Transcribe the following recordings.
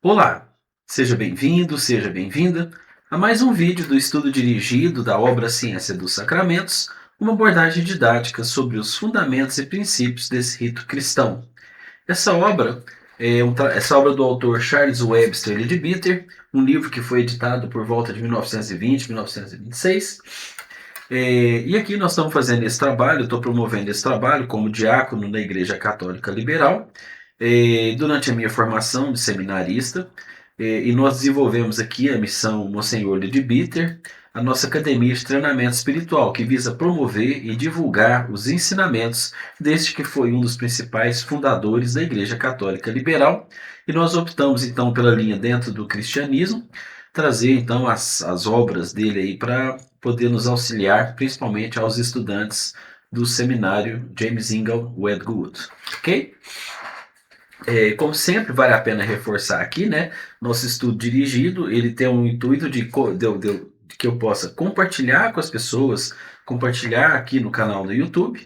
Olá, seja bem-vindo, seja bem-vinda a mais um vídeo do estudo dirigido da obra Ciência dos Sacramentos, uma abordagem didática sobre os fundamentos e princípios desse rito cristão. Essa obra essa obra do autor Charles Webster Leadbeater, um livro que foi editado por volta de 1920, 1926. E aqui nós estamos fazendo esse trabalho, estou promovendo esse trabalho como diácono na Igreja Católica Liberal, durante a minha formação de seminarista, e nós desenvolvemos aqui a missão Monsenhor Leadbeater, a nossa academia de treinamento espiritual, que visa promover e divulgar os ensinamentos deste que foi um dos principais fundadores da Igreja Católica Liberal, e nós optamos então pela linha dentro do cristianismo, trazer então as obras dele aí para poder nos auxiliar, principalmente aos estudantes do seminário James Ingle Wedgwood, ok? Como sempre, vale a pena reforçar aqui, né? Nosso estudo dirigido, ele tem um intuito de que eu possa compartilhar com as pessoas, compartilhar aqui no canal do YouTube,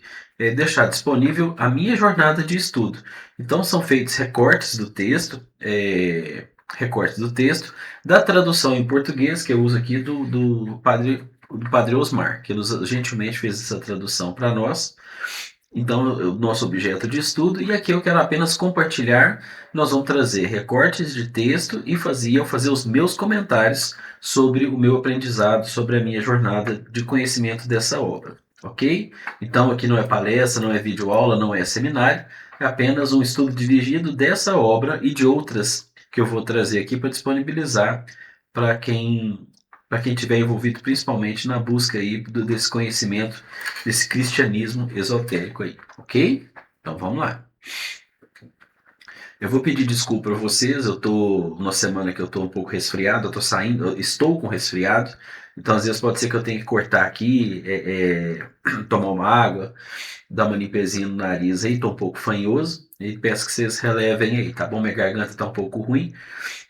deixar disponível a minha jornada de estudo. Então, são feitos recortes do texto, da tradução em português, que eu uso aqui do Padre Osmar, que ele gentilmente fez essa tradução para nós. Então, o nosso objeto de estudo, e aqui eu quero apenas compartilhar, nós vamos trazer recortes de texto e eu fazer os meus comentários sobre o meu aprendizado, sobre a minha jornada de conhecimento dessa obra, ok? Então, aqui não é palestra, não é videoaula, não é seminário, é apenas um estudo dirigido dessa obra e de outras que eu vou trazer aqui para disponibilizar para quem estiver envolvido principalmente na busca aí desse conhecimento, desse cristianismo esotérico aí, ok? Então vamos lá. Eu vou pedir desculpa para vocês, eu tô numa semana que eu tô um pouco resfriado, estou com resfriado, então às vezes pode ser que eu tenha que cortar aqui, tomar uma água, dar uma limpezinha no nariz aí, tô um pouco fanhoso, e peço que vocês relevem aí, tá bom? Minha garganta tá um pouco ruim,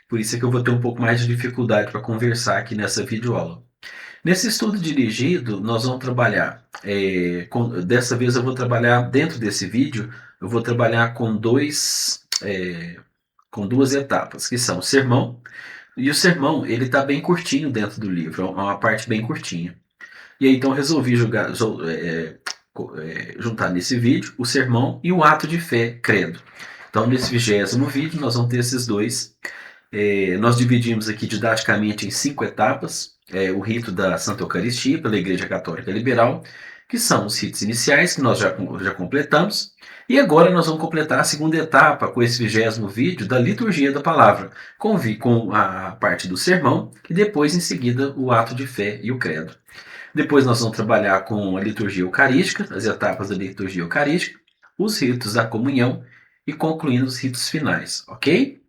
por isso é que eu vou ter um pouco mais de dificuldade para conversar aqui nessa videoaula. Nesse estudo dirigido, nós vamos trabalhar, dessa vez eu vou trabalhar, dentro desse vídeo, eu vou trabalhar com duas etapas, que são o sermão, e o sermão, ele está bem curtinho dentro do livro, é uma parte bem curtinha. E aí então resolvi juntar nesse vídeo o sermão e o ato de fé, credo. Então nesse 20º vídeo nós vamos ter esses dois. Nós dividimos aqui didaticamente em 5 etapas, o rito da Santa Eucaristia pela Igreja Católica Liberal, que são os ritos iniciais que nós já completamos, e agora nós vamos completar a segunda etapa com esse 20º vídeo da liturgia da palavra, com a parte do sermão e depois em seguida o ato de fé e o credo. Depois nós vamos trabalhar com a liturgia eucarística, as etapas da liturgia eucarística, os ritos da comunhão e concluindo os ritos finais, ok?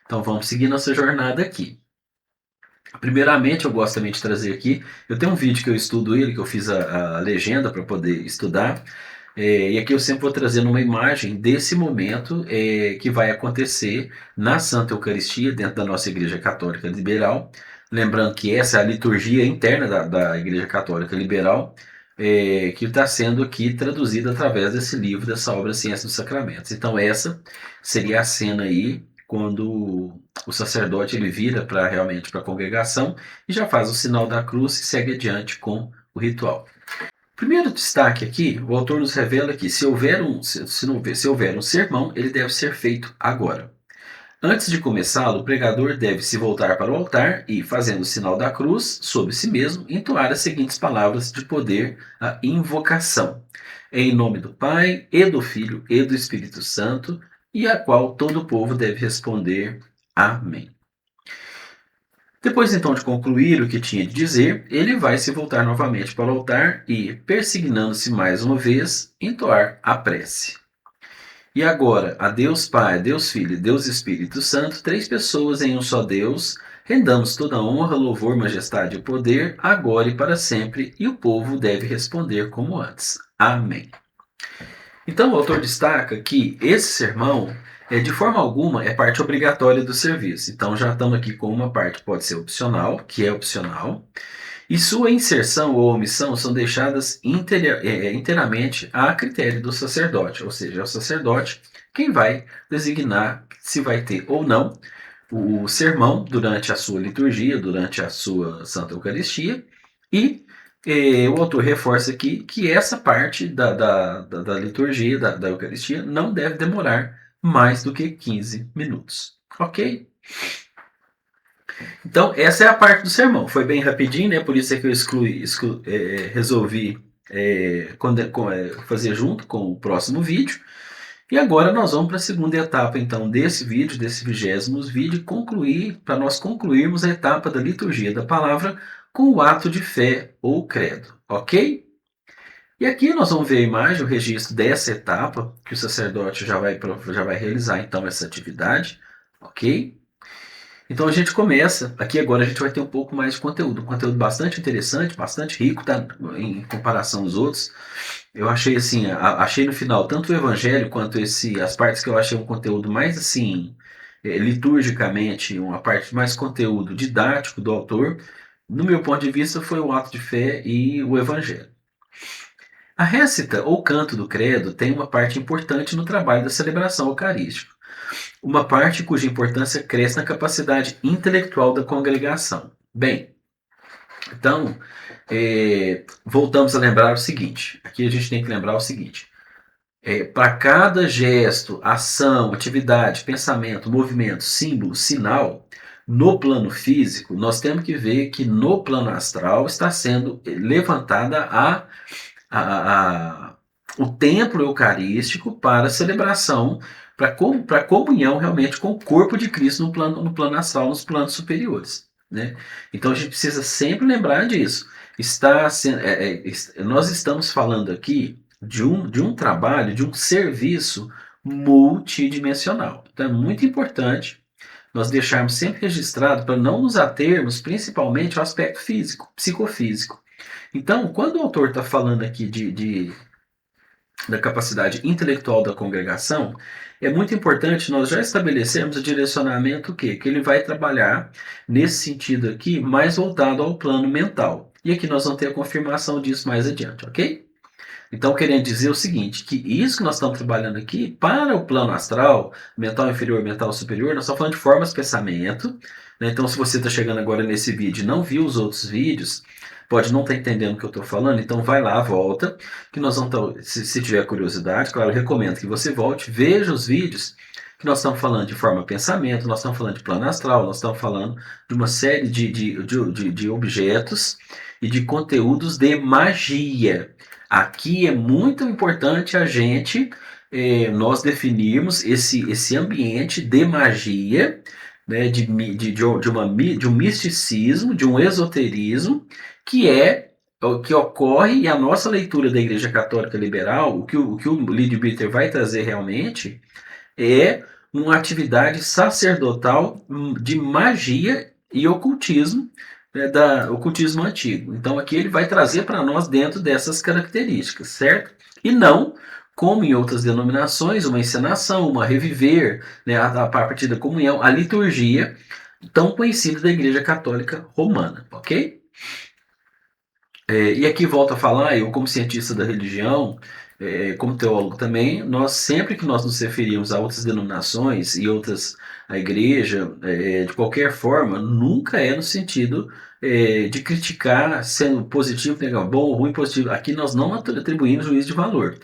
Então vamos seguir nossa jornada aqui. Primeiramente, eu gosto também de trazer aqui, eu tenho um vídeo que eu estudo ele, que eu fiz a legenda para poder estudar, e aqui eu sempre vou trazendo uma imagem desse momento que vai acontecer na Santa Eucaristia, dentro da nossa Igreja Católica Liberal. Lembrando que essa é a liturgia interna da Igreja Católica Liberal, que está sendo aqui traduzida através desse livro, dessa obra Ciência dos Sacramentos. Então essa seria a cena aí, quando o sacerdote ele vira realmente para a congregação e já faz o sinal da cruz e segue adiante com o ritual. Primeiro destaque aqui, o autor nos revela que se houver um sermão, ele deve ser feito agora. Antes de começá-lo, o pregador deve se voltar para o altar e, fazendo o sinal da cruz sobre si mesmo, entoar as seguintes palavras de poder, a invocação. Em nome do Pai, e do Filho, e do Espírito Santo, e a qual todo o povo deve responder Amém. Depois então de concluir o que tinha de dizer, ele vai se voltar novamente para o altar e, persignando-se mais uma vez, entoar a prece. E agora, a Deus Pai, Deus Filho e Deus Espírito Santo, 3 pessoas em um só Deus, rendamos toda honra, louvor, majestade e poder, agora e para sempre, e o povo deve responder como antes. Amém. Então o autor destaca que esse sermão, de forma alguma, é parte obrigatória do serviço. Então já estamos aqui com uma parte que pode ser opcional, que é opcional, e sua inserção ou omissão são deixadas inteiramente a critério do sacerdote, ou seja, é o sacerdote quem vai designar se vai ter ou não o sermão durante a sua liturgia, durante a sua Santa Eucaristia, e o autor reforça aqui que essa parte da liturgia, da Eucaristia, não deve demorar mais do que 15 minutos. Ok? Então, essa é a parte do sermão. Foi bem rapidinho, né? Por isso é que eu resolvi fazer junto com o próximo vídeo. E agora nós vamos para a segunda etapa, então, desse vídeo, desse 20º vídeo, para nós concluirmos a etapa da liturgia da palavra com o ato de fé ou credo, ok? E aqui nós vamos ver a imagem, o registro dessa etapa, que o sacerdote já vai realizar, então, essa atividade, ok? Então a gente começa, aqui agora a gente vai ter um pouco mais de conteúdo, um conteúdo bastante interessante, bastante rico, tá? Em comparação aos outros. Eu achei assim, achei no final tanto o evangelho quanto as partes que eu achei um conteúdo mais assim, liturgicamente, uma parte mais conteúdo didático do autor, no meu ponto de vista foi o ato de fé e o evangelho. A récita ou canto do credo tem uma parte importante no trabalho da celebração eucarística, uma parte cuja importância cresce na capacidade intelectual da congregação. Bem, então, voltamos a lembrar o seguinte, aqui a gente tem que lembrar o seguinte, para cada gesto, ação, atividade, pensamento, movimento, símbolo, sinal, no plano físico, nós temos que ver que no plano astral está sendo levantada o templo eucarístico para celebração, para comunhão realmente com o corpo de Cristo no plano astral, nos planos superiores. Né? Então a gente precisa sempre lembrar disso. Nós estamos falando aqui de um trabalho, de um serviço multidimensional. Então é muito importante nós deixarmos sempre registrado para não nos atermos principalmente ao aspecto físico, psicofísico. Então, quando o autor está falando aqui da capacidade intelectual da congregação, é muito importante nós já estabelecermos o direcionamento que ele vai trabalhar nesse sentido aqui, mais voltado ao plano mental. E aqui nós vamos ter a confirmação disso mais adiante, ok? Então, querendo dizer o seguinte, que isso que nós estamos trabalhando aqui, para o plano astral, mental inferior, mental superior, nós estamos falando de formas de pensamento. Né? Então, se você está chegando agora nesse vídeo e não viu os outros vídeos, pode não estar entendendo o que eu estou falando, então vai lá, volta, que nós vamos, se tiver curiosidade, claro, eu recomendo que você volte, veja os vídeos, que nós estamos falando de forma pensamento, nós estamos falando de plano astral, nós estamos falando de uma série de objetos e de conteúdos de magia. Aqui é muito importante a gente, nós definirmos esse ambiente de magia, né, de um misticismo, de um esoterismo, que ocorre, e a nossa leitura da Igreja Católica Liberal, o que o Leadbeater vai trazer realmente, é uma atividade sacerdotal de magia e ocultismo, ocultismo antigo. Então aqui ele vai trazer para nós dentro dessas características, certo? E não, como em outras denominações, uma encenação, uma reviver, né, a partir da comunhão, a liturgia, tão conhecida da Igreja Católica Romana, ok? E aqui volto a falar, eu como cientista da religião, como teólogo também, sempre que nós nos referimos a outras denominações e a igreja, de qualquer forma, nunca é no sentido de criticar, sendo positivo, negativo, bom ou ruim, positivo. Aqui nós não atribuímos juízo de valor.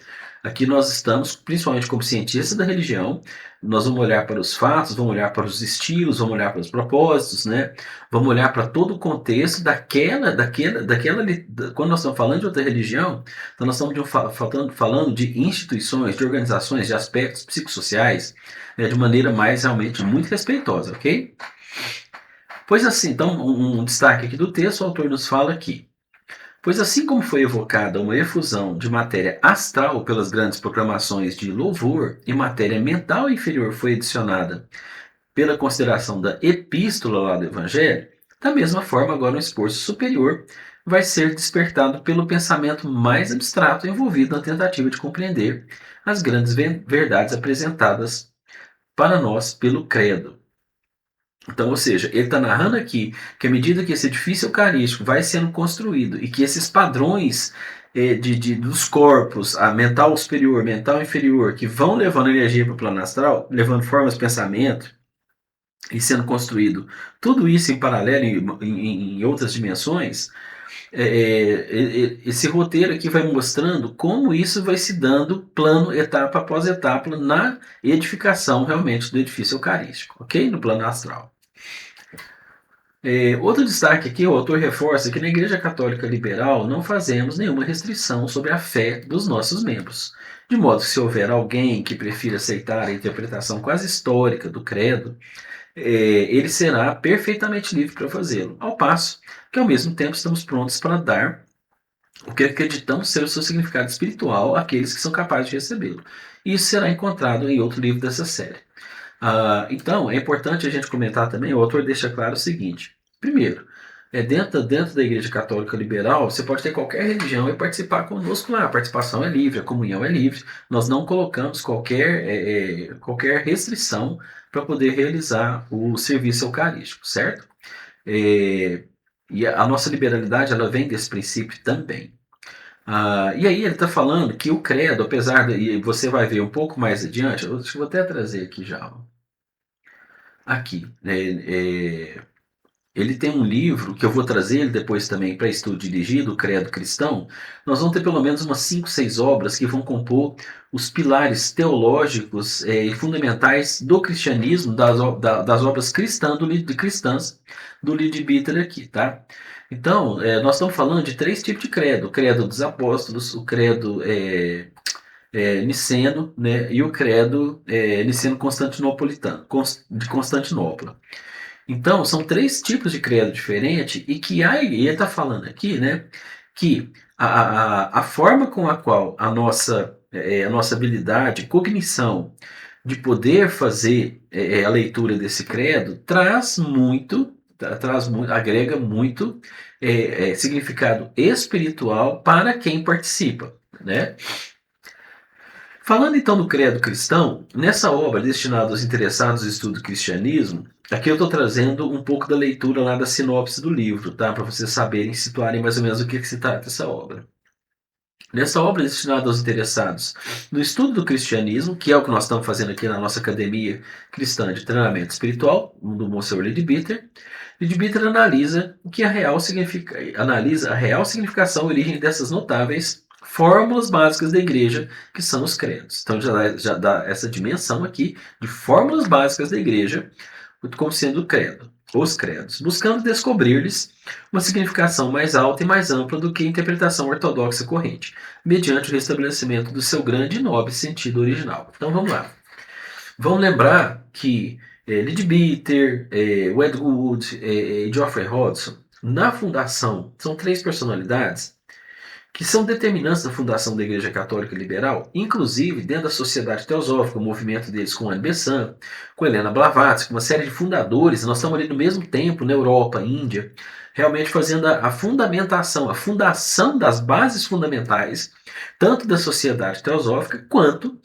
Aqui nós estamos, principalmente como cientistas da religião, nós vamos olhar para os fatos, vamos olhar para os estilos, vamos olhar para os propósitos, né? Vamos olhar para todo o contexto quando nós estamos falando de outra religião, então nós estamos falando de instituições, de organizações, de aspectos psicossociais, né, de maneira mais realmente muito respeitosa, ok? Pois assim, então, um destaque aqui do texto, o autor nos fala aqui. Pois assim como foi evocada uma efusão de matéria astral pelas grandes proclamações de louvor, e matéria mental inferior foi adicionada pela consideração da epístola lá do Evangelho, da mesma forma agora um esforço superior vai ser despertado pelo pensamento mais abstrato envolvido na tentativa de compreender as grandes verdades apresentadas para nós pelo credo. Então, ou seja, ele está narrando aqui que à medida que esse edifício eucarístico vai sendo construído e que esses padrões dos corpos, a mental superior, mental inferior, que vão levando energia para o plano astral, levando formas de pensamento, e sendo construído, tudo isso em paralelo em outras dimensões, esse roteiro aqui vai mostrando como isso vai se dando plano, etapa após etapa, na edificação realmente do edifício eucarístico, ok? No plano astral. Outro destaque aqui, o autor reforça que na Igreja Católica Liberal não fazemos nenhuma restrição sobre a fé dos nossos membros. De modo que se houver alguém que prefira aceitar a interpretação quase histórica do credo, ele será perfeitamente livre para fazê-lo, ao passo que ao mesmo tempo estamos prontos para dar o que acreditamos ser o seu significado espiritual àqueles que são capazes de recebê-lo. E isso será encontrado em outro livro dessa série. Então, é importante a gente comentar também, o autor deixa claro o seguinte: primeiro, dentro da Igreja Católica Liberal, você pode ter qualquer religião e participar conosco lá. A participação é livre, a comunhão é livre. Nós não colocamos qualquer restrição para poder realizar o serviço eucarístico, certo? E a nossa liberalidade ela vem desse princípio também. E aí ele está falando que o credo, apesar de, e você vai ver um pouco mais adiante, eu vou até trazer aqui já. Aqui, ele tem um livro que eu vou trazer ele depois também para estudo dirigido, o Credo Cristão. Nós vamos ter pelo menos umas 5, 6 obras que vão compor os pilares teológicos e fundamentais do cristianismo, das obras cristãs do Leadbeater aqui, tá? Então, nós estamos falando de 3 tipos de credo: o credo dos apóstolos, o credo niceno, né, e o credo niceno-constantinopolitano, de Constantinopla. Então, são 3 tipos de credo diferentes e que ele está falando aqui, né, que a forma com a qual a nossa habilidade, cognição de poder fazer a leitura desse credo agrega muito significado espiritual para quem participa, né? Falando então do credo cristão, nessa obra destinada aos interessados no estudo do cristianismo, aqui eu estou trazendo um pouco da leitura lá da sinopse do livro, tá? Para vocês saberem, situarem mais ou menos o que se trata essa obra. Nessa obra destinada aos interessados no estudo do cristianismo, que é o que nós estamos fazendo aqui na nossa Academia Cristã de Treinamento Espiritual, do Monsenhor Leadbeater, Leadbeater analisa a real significação e origem dessas notáveis fórmulas básicas da igreja, que são os credos. Então já dá essa dimensão aqui de fórmulas básicas da igreja, como sendo o credo, os credos, buscando descobrir-lhes uma significação mais alta e mais ampla do que a interpretação ortodoxa corrente, mediante o restabelecimento do seu grande e nobre sentido original. Então vamos lá. Vamos lembrar que Leadbeater, Wedgwood e Geoffrey Hodgson, na fundação, são 3 personalidades que são determinantes da fundação da Igreja Católica Liberal, inclusive dentro da Sociedade Teosófica, o movimento deles com Anne Besant, com Helena Blavatsky, uma série de fundadores. Nós estamos ali no mesmo tempo, na Europa, Índia, realmente fazendo a fundamentação, a fundação das bases fundamentais, tanto da Sociedade Teosófica quanto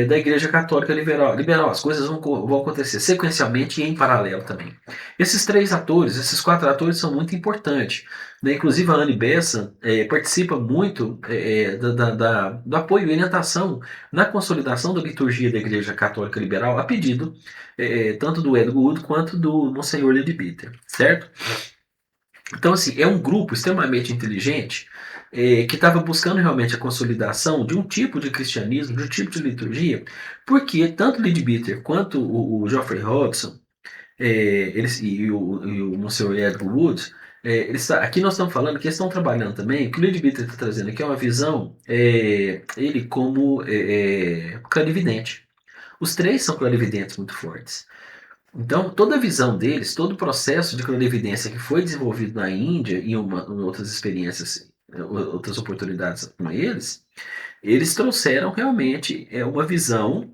da Igreja Católica Liberal. As coisas vão acontecer sequencialmente e em paralelo também. Esses 4 atores são muito importantes. Né? Inclusive a Anne Besant participa muito do apoio e orientação na consolidação da liturgia da Igreja Católica Liberal, a pedido tanto do Wedgwood quanto do Monsenhor Leadbeater, certo? Então, assim, é um grupo extremamente inteligente que estava buscando realmente a consolidação de um tipo de cristianismo, de um tipo de liturgia, porque tanto Leadbeater quanto o Geoffrey Hodgson e o Monsenhor Wedgwood, aqui nós estamos falando que eles estão trabalhando também, que o Leadbeater está trazendo aqui é uma visão, ele como clarividente. Os 3 são clarividentes muito fortes. Então, toda a visão deles, todo o processo de clarividência que foi desenvolvido na Índia e em outras experiências, outras oportunidades com eles trouxeram realmente uma visão,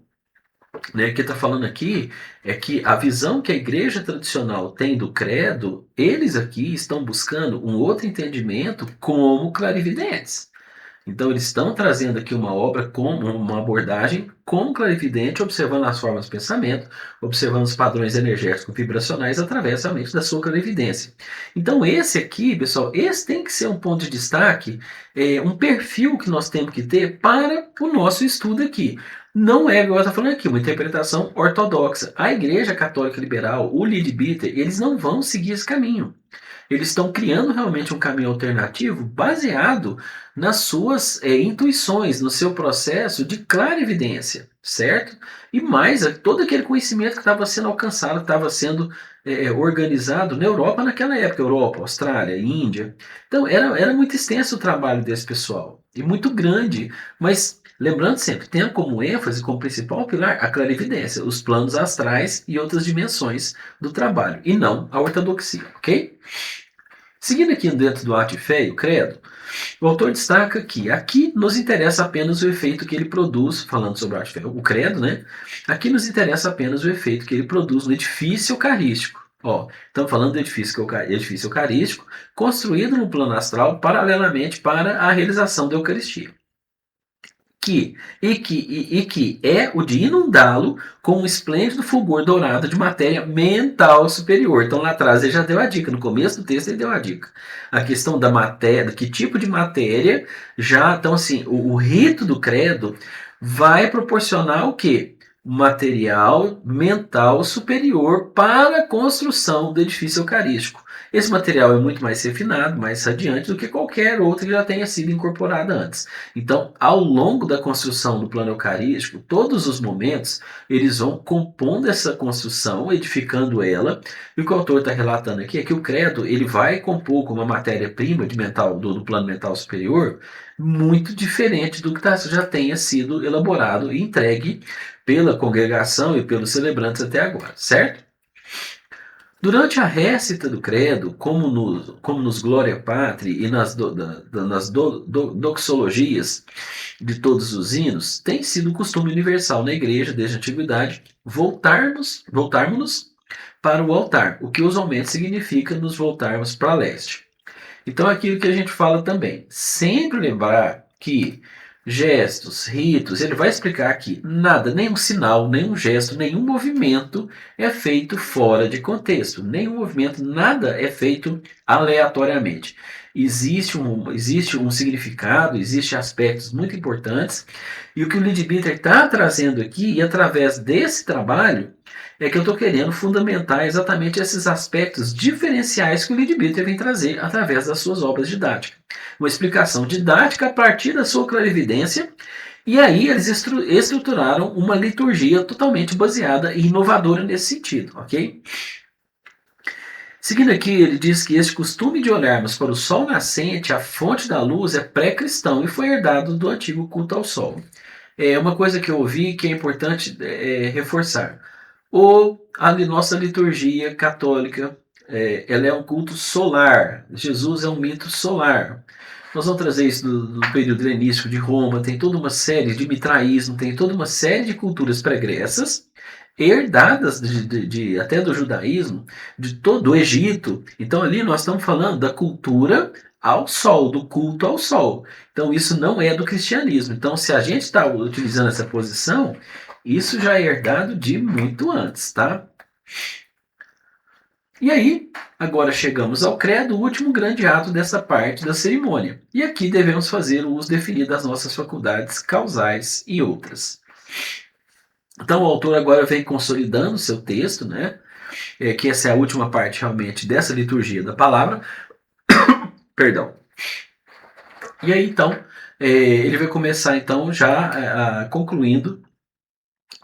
né, que está falando aqui é que a visão que a igreja tradicional tem do credo, eles aqui estão buscando um outro entendimento como clarividentes. Então eles estão trazendo aqui uma obra com uma abordagem como clarividente, observando as formas de pensamento, observando os padrões energéticos vibracionais através realmente da sua clarividência. Então esse aqui, pessoal, esse tem que ser um ponto de destaque, um perfil que nós temos que ter para o nosso estudo aqui. Não é, igual eu estou falando aqui, uma interpretação ortodoxa. A Igreja Católica Liberal, o Leadbeater, eles não vão seguir esse caminho. Eles estão criando realmente um caminho alternativo baseado nas suas intuições, no seu processo de clara evidência, certo? E mais, todo aquele conhecimento que estava sendo alcançado, estava sendo organizado na Europa naquela época, Europa, Austrália, Índia. Então, era muito extenso o trabalho desse pessoal, e muito grande, mas lembrando sempre, tendo como ênfase, como principal pilar, a clarividência, os planos astrais e outras dimensões do trabalho, e não a ortodoxia, ok? Seguindo aqui dentro do Arte e Fé e o Credo, o autor destaca que aqui nos interessa apenas o efeito que ele produz, falando sobre a Arte e Fé, o Credo, né? Aqui nos interessa apenas o efeito que ele produz no edifício eucarístico. Ó, estamos falando do edifício eucarístico, construído no plano astral paralelamente para a realização da Eucaristia. Que é o de inundá-lo com um esplêndido fulgor dourado de matéria mental superior. Então lá atrás ele já deu a dica, no começo do texto ele deu a dica. A questão da matéria, que tipo de matéria, já, então assim, o rito do credo vai proporcionar o quê? Material mental superior para a construção do edifício eucarístico. Esse material é muito mais refinado, mais radiante do que qualquer outro que já tenha sido incorporado antes. Então, ao longo da construção do plano eucarístico, todos os momentos, eles vão compondo essa construção, edificando ela, e o que o autor está relatando aqui é que o credo ele vai compor com uma matéria-prima do plano mental superior muito diferente do que já tenha sido elaborado e entregue pela congregação e pelos celebrantes até agora, certo? Durante a récita do credo, como nos Gloria Patri e nas doxologias de todos os hinos, tem sido um costume universal na igreja desde a antiguidade voltarmos-nos para o altar, o que usualmente significa nos voltarmos para leste. Então, aquilo que a gente fala também, sempre lembrar que gestos, ritos, ele vai explicar aqui, nada, nenhum sinal, nenhum gesto, nenhum movimento é feito fora de contexto, nenhum movimento, nada é feito aleatoriamente. Existe um significado, existem aspectos muito importantes, e o que o Leadbeater está trazendo aqui, e através desse trabalho, é que eu estou querendo fundamentar exatamente esses aspectos diferenciais que o Leadbeater vem trazer através das suas obras didáticas. Uma explicação didática a partir da sua clarividência, e aí eles estruturaram uma liturgia totalmente baseada e inovadora nesse sentido, ok? Seguindo aqui, ele diz que este costume de olharmos para o sol nascente, a fonte da luz, é pré-cristão e foi herdado do antigo culto ao sol. É uma coisa que eu ouvi que é importante reforçar. A nossa liturgia católica, ela é um culto solar. Jesus é um mito solar. Nós vamos trazer isso do período helenístico de Roma, tem toda uma série de mitraísmo, tem toda uma série de culturas pregressas, herdadas até do judaísmo, de todo o Egito. Então ali nós estamos falando da cultura ao sol, do culto ao sol. Então isso não é do cristianismo. Então se a gente está utilizando essa posição, isso já é herdado de muito antes, tá? E aí, agora chegamos ao credo, o último grande ato dessa parte da cerimônia. E aqui devemos fazer o uso definido das nossas faculdades causais e outras. Então o autor agora vem consolidando seu texto, né? Que essa é a última parte realmente dessa liturgia da palavra. Perdão. E aí então, ele vai começar então já concluindo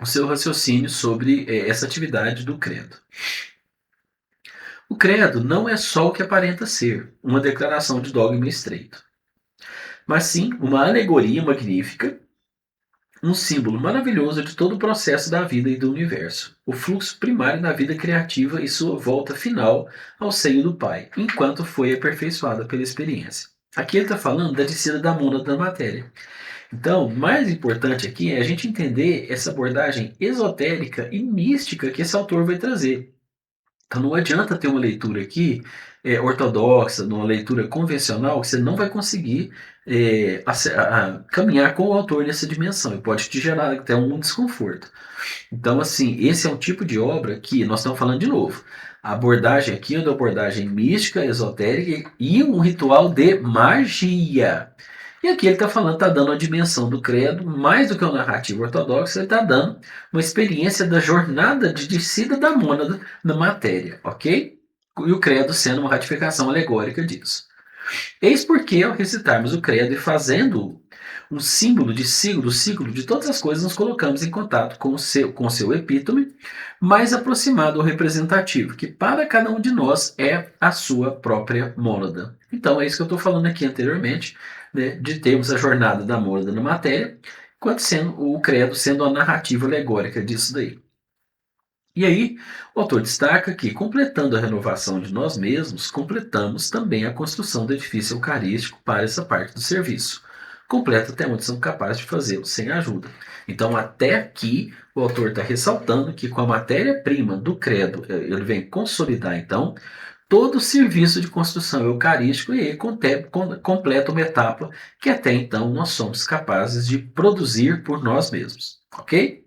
o seu raciocínio sobre essa atividade do credo. O credo não é só o que aparenta ser, uma declaração de dogma estreito, mas sim uma alegoria magnífica, um símbolo maravilhoso de todo o processo da vida e do universo, o fluxo primário da vida criativa e sua volta final ao seio do Pai, enquanto foi aperfeiçoada pela experiência. Aqui ele está falando da descida da mônada da matéria. Então, mais importante aqui é a gente entender essa abordagem esotérica e mística que esse autor vai trazer. Então não adianta ter uma leitura aqui ortodoxa, numa leitura convencional, que você não vai conseguir caminhar com o autor nessa dimensão, e pode te gerar até um desconforto. Então, assim, esse é um tipo de obra que nós estamos falando de novo. A abordagem aqui é uma abordagem mística, esotérica e um ritual de magia. E aqui ele está falando, está dando a dimensão do credo, mais do que o narrativo ortodoxo, ele está dando uma experiência da jornada de descida da mônada na matéria, ok? E o credo sendo uma ratificação alegórica disso. Eis porque, ao recitarmos o credo e fazendo um símbolo de ciclo, do ciclo de todas as coisas, nos colocamos em contato com o seu epítome mais aproximado ou representativo, que para cada um de nós é a sua própria mônada. Então é isso que eu estou falando aqui anteriormente, né, de termos a jornada da mônada na matéria, enquanto sendo o credo sendo a narrativa alegórica disso daí. E aí, o autor destaca que, completando a renovação de nós mesmos, completamos também a construção do edifício eucarístico para essa parte do serviço. Completa até onde somos capazes de fazê-lo, sem ajuda. Então, até aqui, o autor está ressaltando que, com a matéria-prima do credo, ele vem consolidar, então, todo o serviço de construção eucarístico e aí completa uma etapa que até então nós somos capazes de produzir por nós mesmos. Ok?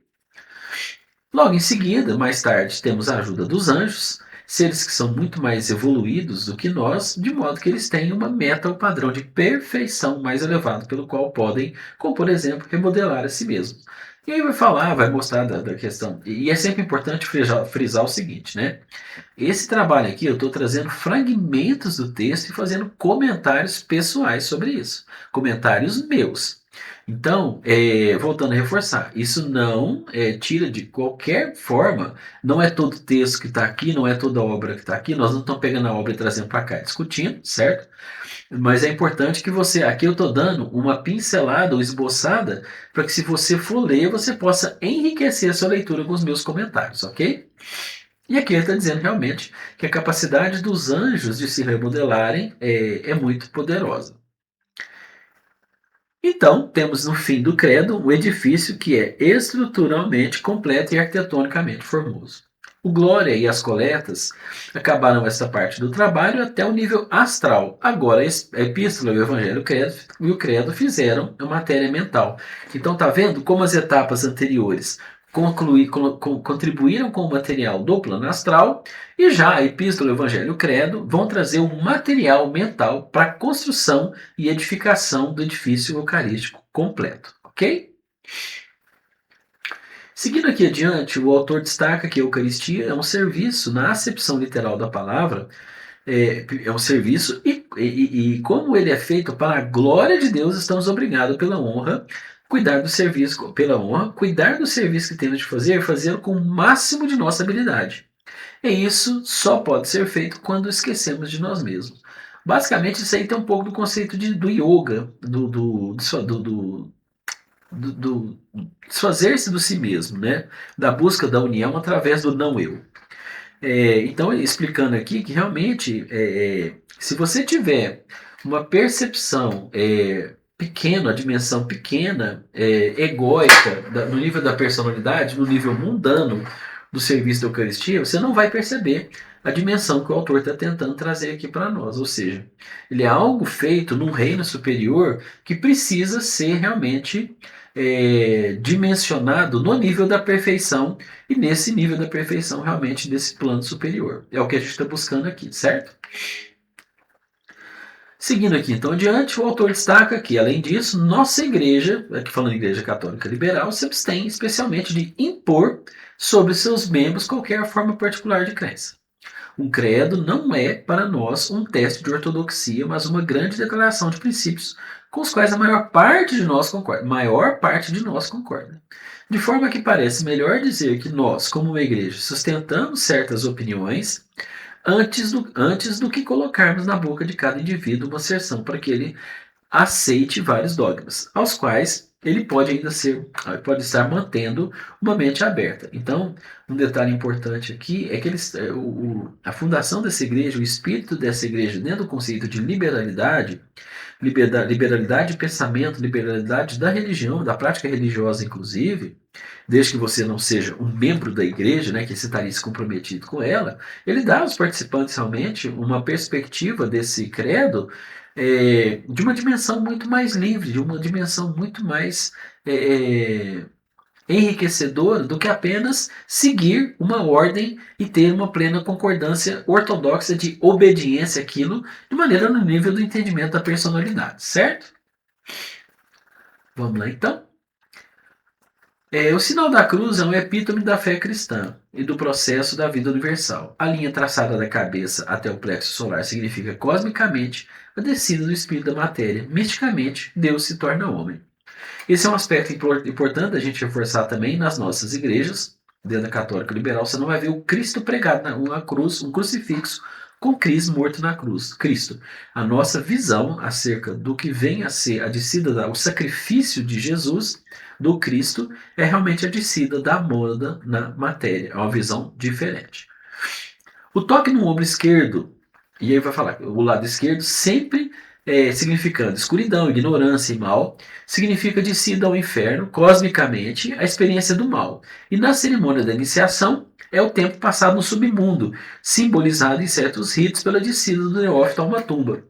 Logo em seguida, mais tarde, temos a ajuda dos anjos, seres que são muito mais evoluídos do que nós, de modo que eles têm uma meta ou padrão de perfeição mais elevado, pelo qual podem, como por exemplo, remodelar a si mesmos. E aí vai falar, vai mostrar da questão. E é sempre importante frisar o seguinte, né? Esse trabalho aqui eu estou trazendo fragmentos do texto e fazendo comentários pessoais sobre isso. Comentários meus. Então, voltando a reforçar, isso não tira de qualquer forma, não é todo texto que está aqui, não é toda obra que está aqui, nós não estamos pegando a obra e trazendo para cá, discutindo, certo? Mas é importante que você, aqui eu estou dando uma pincelada ou esboçada, para que se você for ler, você possa enriquecer a sua leitura com os meus comentários, ok? E aqui ele está dizendo realmente que a capacidade dos anjos de se remodelarem é muito poderosa. Então, temos no fim do credo um edifício que é estruturalmente completo e arquitetonicamente formoso. O Glória e as coletas acabaram essa parte do trabalho até o nível astral. Agora, a epístola, o evangelho e o credo fizeram a matéria mental. Então, tá vendo como as etapas anteriores contribuíram com o material do plano astral, e já a epístola, o evangelho e o credo vão trazer um material mental para a construção e edificação do edifício eucarístico completo, ok? Seguindo aqui adiante, o autor destaca que a Eucaristia é um serviço, na acepção literal da palavra, é um serviço e como ele é feito para a glória de Deus, estamos obrigados pela honra, cuidar do serviço, pela honra, cuidar do serviço que temos de fazer, fazê-lo com o máximo de nossa habilidade. E isso só pode ser feito quando esquecemos de nós mesmos. Basicamente, isso aí tem um pouco do conceito do yoga, do desfazer-se do si mesmo, né? Da busca da união através do não eu. Então, explicando aqui que realmente, se você tiver uma percepção pequena, a dimensão pequena, egóica, no nível da personalidade, no nível mundano do serviço da Eucaristia, você não vai perceber a dimensão que o autor está tentando trazer aqui para nós. Ou seja, ele é algo feito num reino superior que precisa ser realmente dimensionado no nível da perfeição e nesse nível da perfeição realmente desse plano superior. É o que a gente está buscando aqui, certo? Seguindo aqui então adiante, o autor destaca que, além disso, nossa igreja, aqui falando igreja católica liberal, se abstém especialmente de impor sobre seus membros qualquer forma particular de crença. Um credo não é, para nós, um teste de ortodoxia, mas uma grande declaração de princípios com os quais a maior parte de nós concorda. De forma que parece melhor dizer que nós, como uma igreja, sustentamos certas opiniões antes do que colocarmos na boca de cada indivíduo uma asserção para que ele aceite vários dogmas, aos quais ele pode pode estar mantendo uma mente aberta. Então, um detalhe importante aqui é que a fundação dessa igreja, o espírito dessa igreja, dentro do conceito de liberalidade de pensamento, liberalidade da religião, da prática religiosa, inclusive, desde que você não seja um membro da igreja, né, que você estaria se comprometido com ela, ele dá aos participantes realmente uma perspectiva desse credo de uma dimensão muito mais livre, de uma dimensão muito mais enriquecedora do que apenas seguir uma ordem e ter uma plena concordância ortodoxa de obediência àquilo, de maneira no nível do entendimento da personalidade, certo? Vamos lá então. O sinal da cruz é um epítome da fé cristã e do processo da vida universal. A linha traçada da cabeça até o plexo solar significa cosmicamente a descida do espírito da matéria. Misticamente, Deus se torna homem. Esse é um aspecto importante a gente reforçar também nas nossas igrejas, dentro da católica liberal. Você não vai ver o Cristo pregado na cruz, um crucifixo com Cristo morto na cruz. Cristo. A nossa visão acerca do que vem a ser a descida, o sacrifício de Jesus, do Cristo, é realmente a descida da moda na matéria. É uma visão diferente. O toque no ombro esquerdo, e aí vai falar, o lado esquerdo sempre significando escuridão, ignorância e mal, significa descida ao inferno, cosmicamente, a experiência do mal. E na cerimônia da iniciação, é o tempo passado no submundo, simbolizado em certos ritos pela descida do neófito a uma tumba.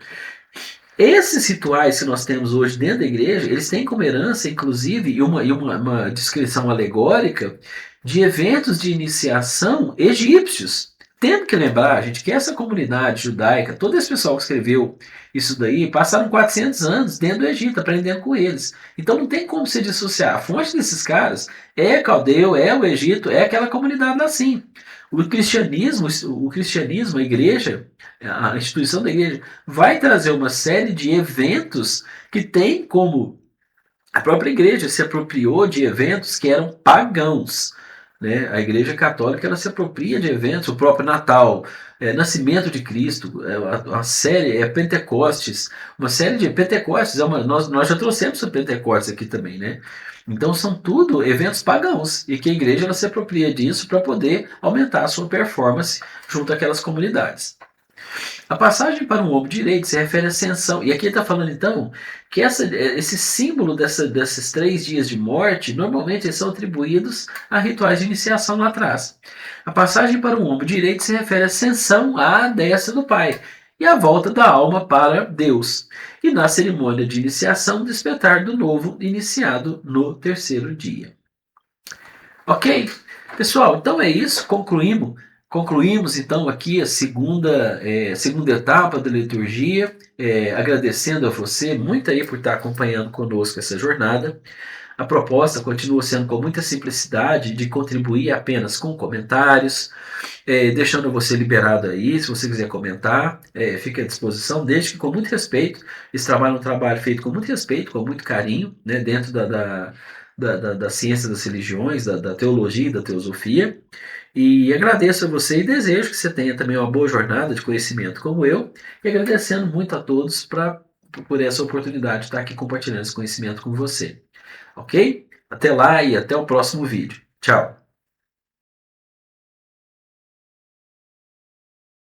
Esses rituais que nós temos hoje dentro da igreja, eles têm como herança, inclusive, uma descrição alegórica de eventos de iniciação egípcios. Temos que lembrar, gente, que essa comunidade judaica, todo esse pessoal que escreveu isso daí, passaram 400 anos dentro do Egito, aprendendo com eles. Então não tem como se dissociar. A fonte desses caras é caldeu, é o Egito, é aquela comunidade lá sim. O cristianismo, a igreja, a instituição da igreja, vai trazer uma série de eventos que tem como a própria igreja se apropriou de eventos que eram pagãos. Né? A igreja católica ela se apropria de eventos, o próprio Natal, Nascimento de Cristo, a série Pentecostes, uma série de Pentecostes, nós já trouxemos o Pentecostes aqui também, né? Então são tudo eventos pagãos e que a igreja ela se apropria disso para poder aumentar a sua performance junto àquelas comunidades. A passagem para o ombro direito se refere à ascensão. E aqui ele está falando então que esse símbolo desses 3 dias de morte, normalmente eles são atribuídos a rituais de iniciação lá atrás. A passagem para o ombro direito se refere à ascensão à destra do Pai e a volta da alma para Deus. E na cerimônia de iniciação, despertar do novo iniciado no 3º dia. Ok? Pessoal, então é isso. Concluímos então aqui a segunda etapa da liturgia, agradecendo a você muito aí por estar acompanhando conosco essa jornada. A proposta continua sendo com muita simplicidade de contribuir apenas com comentários, deixando você liberado aí, se você quiser comentar, fique à disposição, desde que com muito respeito. Esse trabalho é um trabalho feito com muito respeito, com muito carinho, né, dentro da ciência das religiões, da teologia e da teosofia. E agradeço a você e desejo que você tenha também uma boa jornada de conhecimento como eu, e agradecendo muito a todos por essa oportunidade de estar aqui compartilhando esse conhecimento com você. Ok? Até lá e até o próximo vídeo. Tchau!